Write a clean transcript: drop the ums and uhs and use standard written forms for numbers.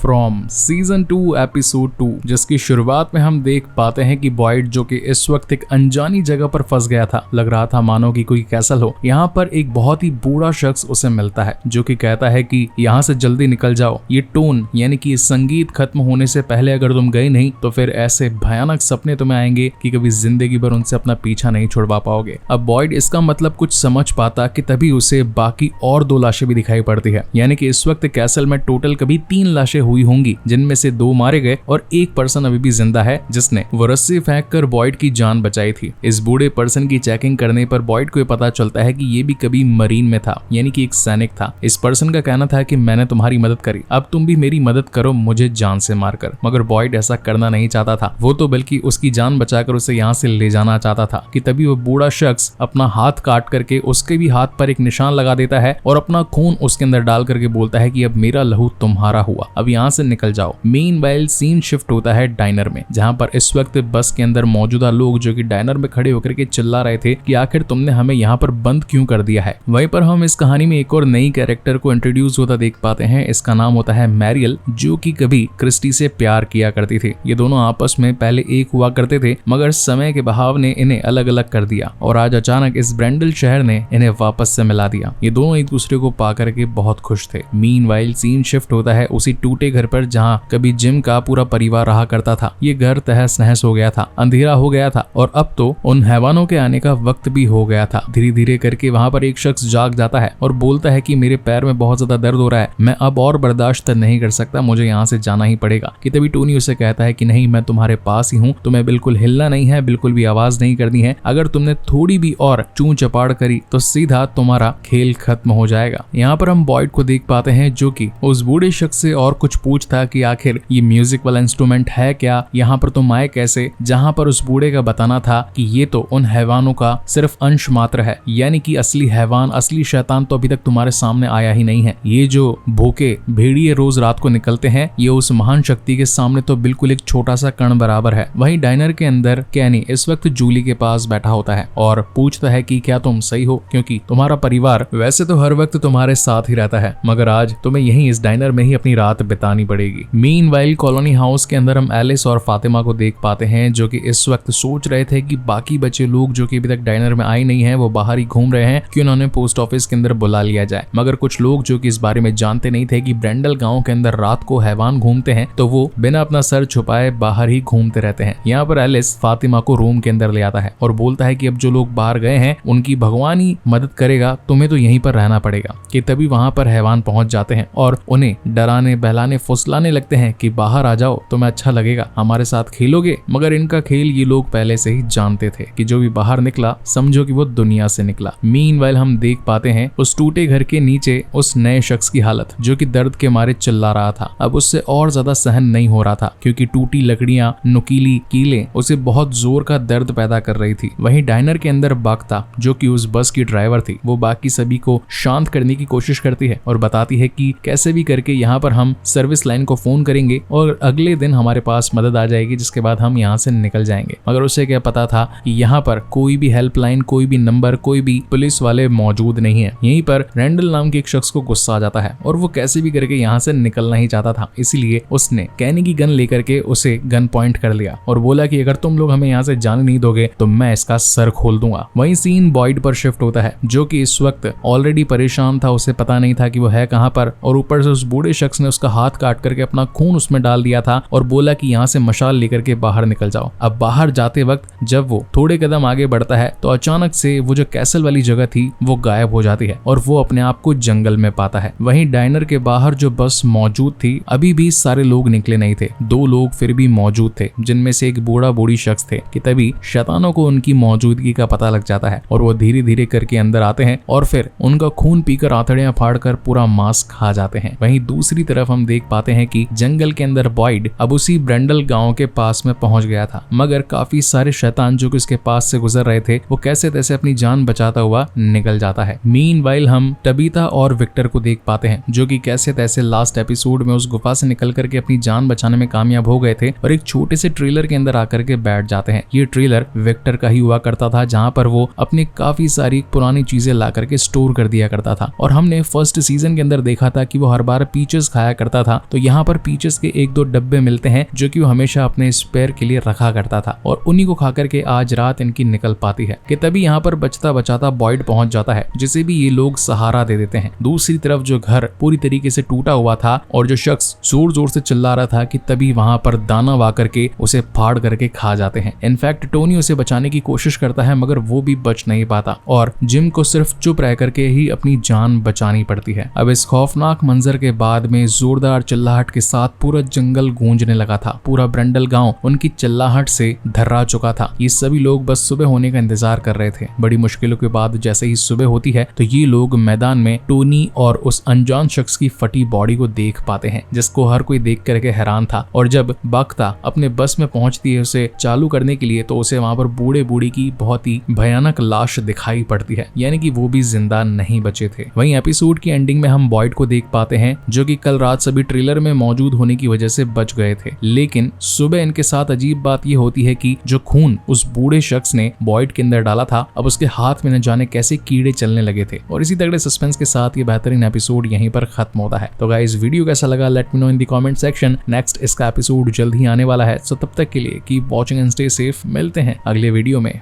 From season 2 episode 2, जिसकी शुरुआत में हम देख पाते हैं कि बॉयड जो कि इस वक्त एक अनजानी जगह पर फंस गया था, लग रहा था मानो कि कोई कैसल हो। यहाँ पर एक बहुत ही बूढ़ा शख्स उसे मिलता है जो कि कहता है कि यहाँ से जल्दी निकल जाओ, ये टोन यानी कि संगीत खत्म होने से पहले अगर तुम गए नहीं तो फिर ऐसे भयानक सपने तुम्हें आएंगे कि कभी जिंदगी भर उनसे अपना पीछा नहीं छुड़वा पाओगे। अब बॉयड इसका मतलब कुछ समझ पाता कि तभी उसे बाकी और 2 लाशें भी दिखाई पड़ती है, यानी कि इस वक्त कैसल में टोटल कभी 3 लाशें हुई होंगी, जिनमें से 2 मारे गए और 1 पर्सन अभी भी जिंदा है जिसने वो रस्सी फेंक कर बॉयड की जान बचाई थी। इस बूढ़े पर्सन की चेकिंग करने पर बॉयड को पता चलता है कि ये भी कभी मरीन में था, यानी कि एक सैनिक था। इस पर्सन का कहना था कि मैंने तुम्हारी मदद करी, अब तुम भी मेरी मदद करो मुझे जान से मारकर। मगर बॉयड ऐसा करना नहीं चाहता था, वो तो बल्कि उसकी जान बचाकर उसे यहाँ से ले जाना चाहता था कि तभी वो बूढ़ा शख्स अपना हाथ काट करके उसके भी हाथ पर एक निशान लगा देता है और अपना खून उसके अंदर डाल करके बोलता है कि अब मेरा लहू तुम्हारा हुआ, अब यहाँ से निकल जाओ। मीनवाइल सीन शिफ्ट होता है डाइनर में, जहाँ पर इस वक्त बस के अंदर मौजूदा लोग जो कि डाइनर में खड़े होकर के चिल्ला रहे थे कि आखिर तुमने हमें यहाँ पर बंद क्यों कर दिया है। वहीं पर हम इस कहानी में एक और नई कैरेक्टर को इंट्रोड्यूस होता देख पाते हैं। इसका नाम होता है मैरियल, जो कि कभी क्रिस्टी से प्यार किया करती थी। ये दोनों आपस में पहले एक हुआ करते थे, मगर समय के बहाव ने इन्हें अलग अलग कर दिया और आज अचानक इस ब्रेंडल शहर ने इन्हें वापस से मिला दिया। ये दोनों एक दूसरे को पा करके बहुत खुश थे। मीनवाइल सीन शिफ्ट होता है उसी टूटे घर पर जहाँ कभी जिम का पूरा परिवार रहा करता था। ये घर तहस नहस हो गया था, अंधेरा हो गया था और अब तो उन हैवानों के आने का वक्त भी हो गया था। धीरे धीरे करके वहाँ पर एक शख्स जाग जाता है और बोलता है कि मेरे पैर में बहुत ज्यादा दर्द हो रहा है, मैं अब और बर्दाश्त नहीं कर सकता, मुझे यहाँ से जाना ही पड़ेगा। कि तभी टोनी उसे कहता है कि नहीं, मैं तुम्हारे पास ही हूँ, तुम्हें बिल्कुल हिलना नहीं है, बिल्कुल भी आवाज नहीं करनी है। अगर तुमने थोड़ी भी और चूं चपाड़ करी तो सीधा तुम्हारा खेल खत्म हो जाएगा। यहाँ पर हम बॉयड को देख पाते हैं जो कि उस बूढ़े शख्स से और कुछ पूछता कि आखिर ये म्यूजिक वाला इंस्ट्रूमेंट है क्या, यहाँ पर तुम आए कैसे, जहाँ पर उस बूढ़े का बताना था कि ये तो उन हैवानों का सिर्फ अंश मात्र है, यानी कि असली हैवान, असली शैतान तो अभी तक तुम्हारे सामने आया ही नहीं है। ये जो भूखे भेड़िए रोज रात को निकलते हैं, ये उस महान शक्ति के सामने तो बिल्कुल एक छोटा सा कण बराबर है। वहीं डाइनर के अंदर कैनी इस वक्त जूली के पास बैठा होता है और पूछता है कि क्या तुम सही हो, क्योंकि तुम्हारा परिवार वैसे तो हर वक्त तुम्हारे साथ ही रहता है, मगर आज तुम्हें यहीं इस डाइनर में ही अपनी रात बितानी पड़ेगी। मीनवाइल कॉलोनी हाउस के अंदर हम एलिस और फातिमा को देख पाते हैं जो कि इस वक्त सोच रहे थे कि बाकी बचे लोग जो कि अभी तक डाइनर में आए नहीं हैं, वो बाहर ही घूम रहे हैं कि उन्होंने पोस्ट ऑफिस के अंदर बुला लिया जाए। मगर कुछ लोग जो कि इस बारे में जानते नहीं थे कि ब्रेंडल गांव के अंदर रात को हैवान घूमते हैं, तो वो बिना अपना सर छुपाए बाहर ही घूमते रहते हैं। यहाँ पर एलिस फातिमा को रूम के अंदर ले आता है और बोलता है कि अब जो लोग बाहर गए हैं उनकी भगवान ही मदद करेगा, तुम्हें तो यहीं पर रहना पड़ेगा। कि तभी वहां पर हैवान पहुंच जाते हैं और उन्हें डराने बहलाने फुसलाने लगते हैं कि बाहर आ जाओ, तुम्हें अच्छा लगेगा, हमारे साथ खेलोगे। मगर इनका खेल ये लोग पहले से ही जानते थे कि जो भी बाहर निकला समझो कि वो दुनिया से निकला। मीनवाइल हम देख पाते हैं उस टूटे घर के नीचे उस नए शख्स की हालत जो कि दर्द के मारे चिल्ला रहा था। अब उससे और ज्यादा सहन नहीं हो रहा था क्योंकि टूटी लकड़ियां, नुकीली कीलें उसे बहुत जोर का दर्द पैदा कर रही थी। वहीं डाइनर के अंदर बागता जो कि उस बस की ड्राइवर थी, वो बाकी सभी को शांत करने की कोशिश करती है और बताती है कि कैसे भी करके यहाँ पर हम सर्विस लाइन को फोन करेंगे और अगले दिन हमारे पास मदद आ जाएगी, जिसके बाद हम यहाँ से निकल जाएंगे। मगर उसे क्या पता था कि यहाँ पर कोई भी हेल्पलाइन, कोई भी नंबर, कोई भी पुलिस वाले मौजूद नहीं है। यहीं पर रैंडल नाम के एक शख्स को गुस्सा आ जाता है और वो कैसे भी करके यहाँ से निकलना ही चाहता था, इसीलिए उसने कैनी की गन लेकर के उसे गन पॉइंट कर लिया और बोला कि अगर तुम लोग हमें यहाँ से जाने नहीं दोगे तो मैं इसका सर खोल दूंगा। वहीं सीन बॉयड पर शिफ्ट होता है जो कि इस वक्त ऑलरेडी परेशान था, उसे पता नहीं था कि वो है कहाँ पर, और ऊपर से उस बूढ़े शख्स ने उसका हाथ काट करके अपना खून उसमें डाल दिया था और बोला कि यहाँ से मशाल लेकर के बाहर निकल जाओ। अब बाहर जाते वक्त जब वो थोड़े कदम आगे बढ़ता है तो अचानक से वो जो कैसल वाली जगह थी वो गायब हो जाती है और वो अपने आप को जंगल में पाता है। वहीं डाइनर के बाहर जो बस मौजूद थी, अभी भी सारे लोग निकले नहीं थे, 2 लोग फिर भी मौजूद थे जिनमें से एक बूढ़ा बूढ़ी शख्स थे। कि तभी शैतानों को उनकी मौजूदगी का पता लग जाता है और वो धीरे धीरे करके अंदर आते हैं और फिर उनका खून पीकर आंतड़ियां फाड़कर पूरा मांस खा जाते हैं। वहीं दूसरी तरफ हम देख पाते हैं कि जंगल के अंदर बॉयड अब उसी ब्रेंडल गांव के पास में पहुंच गया था, मगर काफी सारे शैतान जो कि उसके पास से गुजर रहे थे वो कैसे तैसे अपनी जान बचाता हुआ निकल जाता है। मीनवाइल हम टबीता और विक्टर को देख पाते हैं जो कि कैसे तैसे लास्ट एपिसोड में उस गुफा से निकल करके अपनी जान बचाने में कामयाब हो गए थे और एक छोटे से ट्रेलर के अंदर आकर के बैठ जाते हैं। ये ट्रेलर विक्टर का ही हुआ करता था जहां पर वो अपनी काफी सारी पुरानी चीजें ला करके स्टोर कर दिया करता था और हमने फर्स्ट सीजन के अंदर देखा था कि वो हर बार पीचेस खाया करता था था तो यहाँ पर पीचेस के 1-2 डब्बे मिलते हैं जो कि वो हमेशा अपने स्पेयर के लिए रखा करता था और उन्हीं को खाकर के आज रात इनकी निकल पाती है कि तभी यहाँ पर बचता बचाता बॉयड पहुंच जाता है जिसे भी ये लोग सहारा दे देते हैं। दूसरी तरफ जो घर पूरी तरीके से टूटा हुआ था और जो शख्स जोर जोर से चिल्ला रहा था कि तभी वहां पर दानव आकर के उसे फाड़ करके खा जाते हैं। इनफैक्ट टोनी उसे बचाने की कोशिश करता है मगर वो भी बच नहीं पाता और जिम को सिर्फ चुप रह करके ही अपनी जान बचानी पड़ती है। अब इस खौफनाक मंजर के बाद में जोरदार चिल्लाहट के साथ पूरा जंगल गूंजने लगा था। पूरा ब्रंडल गांव उनकी चिल्लाहट से धर्रा चुका था। ये सभी लोग बस सुबह होने का इंतजार कर रहे थे। बड़ी मुश्किलों के बाद जैसे ही सुबह होती है तो ये लोग मैदान में टोनी और उस अनजान शख्स की फटी बॉडी को देख पाते हैं जिसको हर कोई देख करके हैरान था। और जब बाख्ता अपने बस में पहुंचती है उसे चालू करने के लिए तो उसे वहां पर बूढ़े बूढ़ी की बहुत ही भयानक लाश दिखाई पड़ती है, यानी कि वो भी जिंदा नहीं बचे थे। वहीं एपिसोड की एंडिंग में हम बॉयड को देख पाते हैं जो कि कल रात सभी ट्रेलर में मौजूद होने की वजह से बच गए थे, लेकिन सुबह इनके साथ अजीब बात ये होती है कि जो खून उस बूढ़े शख्स ने बॉयड के अंदर डाला था अब उसके हाथ में न जाने कैसे कीड़े चलने लगे थे। और इसी तगड़े सस्पेंस के साथ ये बेहतरीन एपिसोड यहीं पर खत्म होता है। तो गाइस वीडियो कैसा लगा let me know in the comment section. Next इसका एपिसोड जल्द ही आने वाला है, सो तब तक के लिए keep watching and stay safe. मिलते हैं अगले वीडियो में।